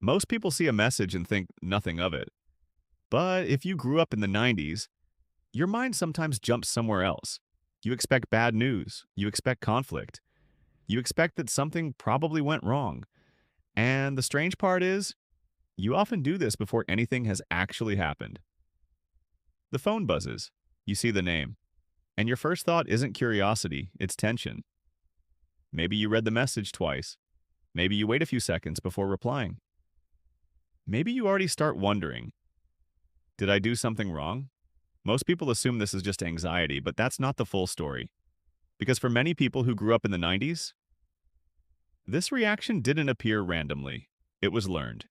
Most people see a message and think nothing of it. But if you grew up in the 90s, your mind sometimes jumps somewhere else. You expect bad news. You expect conflict. You expect that something probably went wrong. And the strange part is, you often do this before anything has actually happened. The phone buzzes. You see the name. And your first thought isn't curiosity, it's tension. Maybe you read the message twice. Maybe you wait a few seconds before replying. Maybe you already start wondering, did I do something wrong? Most people assume this is just anxiety, but that's not the full story. Because for many people who grew up in the 90s, this reaction didn't appear randomly. It was learned.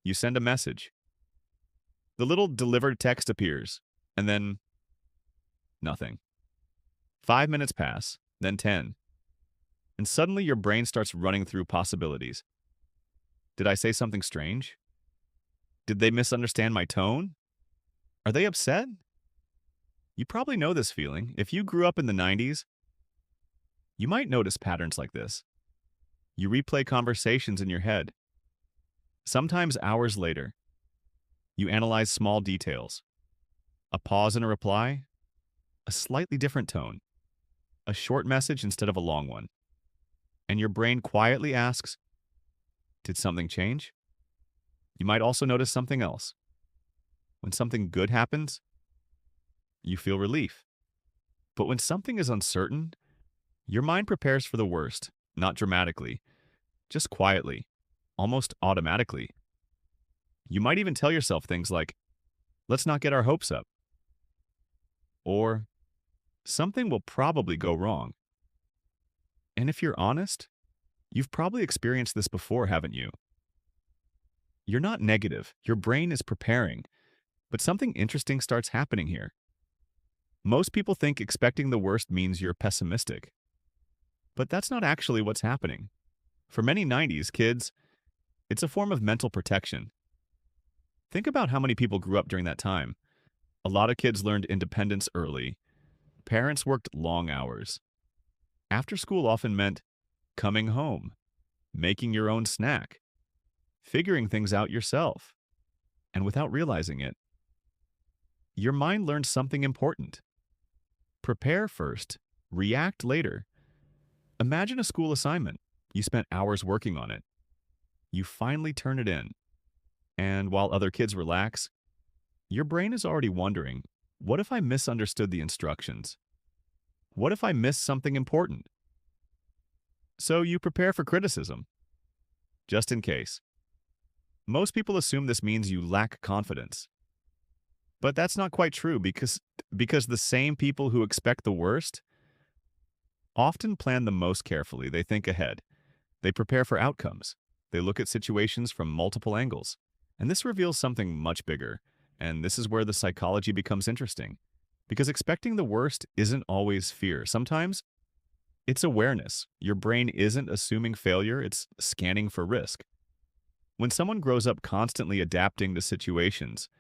You send a message. The little delivered text appears, and then nothing. 5 minutes pass, then 10. And suddenly your brain starts running through possibilities. Did I say something strange? Did they misunderstand my tone? Are they upset? You probably know this feeling. If you grew up in the 90s, you might notice patterns like this. You replay conversations in your head. Sometimes hours later, you analyze small details. A pause in a reply, a slightly different tone, a short message instead of a long one. And your brain quietly asks, did something change? You might also notice something else. When something good happens, you feel relief. But when something is uncertain, your mind prepares for the worst, not dramatically, just quietly, almost automatically. You might even tell yourself things like, let's not get our hopes up. Or, something will probably go wrong. And if you're honest, you've probably experienced this before, haven't you? You're not negative. Your brain is preparing. But something interesting starts happening here. Most people think expecting the worst means you're pessimistic. But that's not actually what's happening. For many 90s kids, it's a form of mental protection. Think about how many people grew up during that time. A lot of kids learned independence early. Parents worked long hours. After school often meant coming home, making your own snack, figuring things out yourself. And without realizing it, your mind learned something important. Prepare first, react later. Imagine a school assignment. You spent hours working on it. You finally turn it in. And while other kids relax, your brain is already wondering, what if I misunderstood the instructions? What if I missed something important? So you prepare for criticism, just in case. Most people assume this means you lack confidence. But that's not quite true because the same people who expect the worst often plan the most carefully. They think ahead. They prepare for outcomes. They look at situations from multiple angles. And this reveals something much bigger. And this is where the psychology becomes interesting. Because expecting the worst isn't always fear. Sometimes it's awareness. Your brain isn't assuming failure, it's scanning for risk. When someone grows up constantly adapting to situations,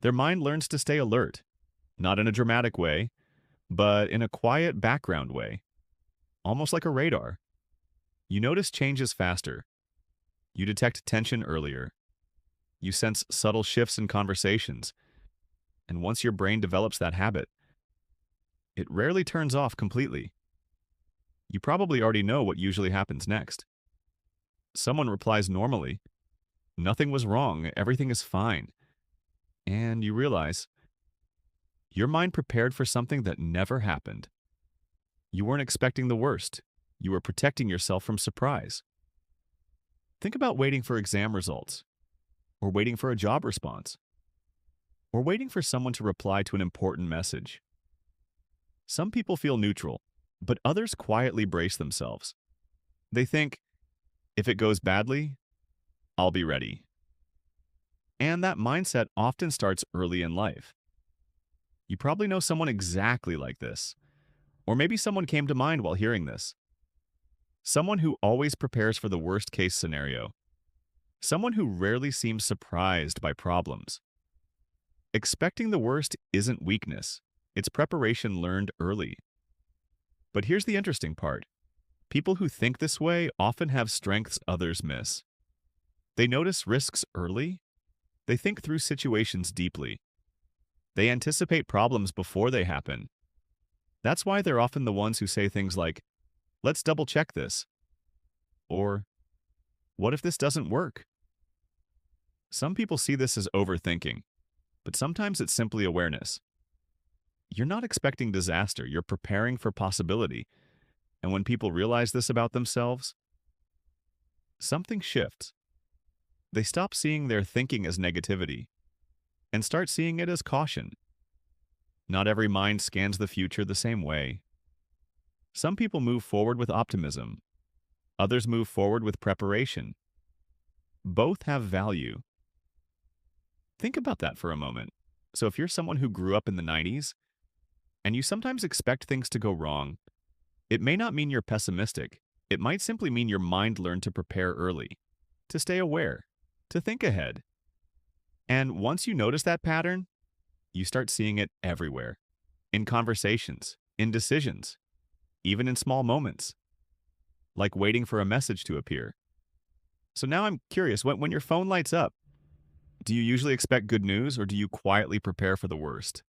their mind learns to stay alert, not in a dramatic way, but in a quiet background way, almost like a radar. You notice changes faster. You detect tension earlier. You sense subtle shifts in conversations. And once your brain develops that habit, it rarely turns off completely. You probably already know what usually happens next. Someone replies normally. Nothing was wrong. Everything is fine. And you realize your mind prepared for something that never happened. You weren't expecting the worst. You were protecting yourself from surprise. Think about waiting for exam results, or waiting for a job response, or waiting for someone to reply to an important message. Some people feel neutral, but others quietly brace themselves. They think, if it goes badly, I'll be ready. And that mindset often starts early in life. You probably know someone exactly like this. Or maybe someone came to mind while hearing this. Someone who always prepares for the worst-case scenario. Someone who rarely seems surprised by problems. Expecting the worst isn't weakness. It's preparation learned early. But here's the interesting part. People who think this way often have strengths others miss. They notice risks early. They think through situations deeply. They anticipate problems before they happen. That's why they're often the ones who say things like, let's double check this, or what if this doesn't work? Some people see this as overthinking, but sometimes it's simply awareness. You're not expecting disaster, you're preparing for possibility. And when people realize this about themselves, something shifts. They stop seeing their thinking as negativity and start seeing it as caution. Not every mind scans the future the same way. Some people move forward with optimism. Others move forward with preparation. Both have value. Think about that for a moment. So if you're someone who grew up in the 90s and you sometimes expect things to go wrong, it may not mean you're pessimistic. It might simply mean your mind learned to prepare early, to stay aware, to think ahead. And once you notice that pattern, you start seeing it everywhere. In conversations, in decisions, even in small moments, like waiting for a message to appear. So now I'm curious, when your phone lights up, do you usually expect good news or do you quietly prepare for the worst?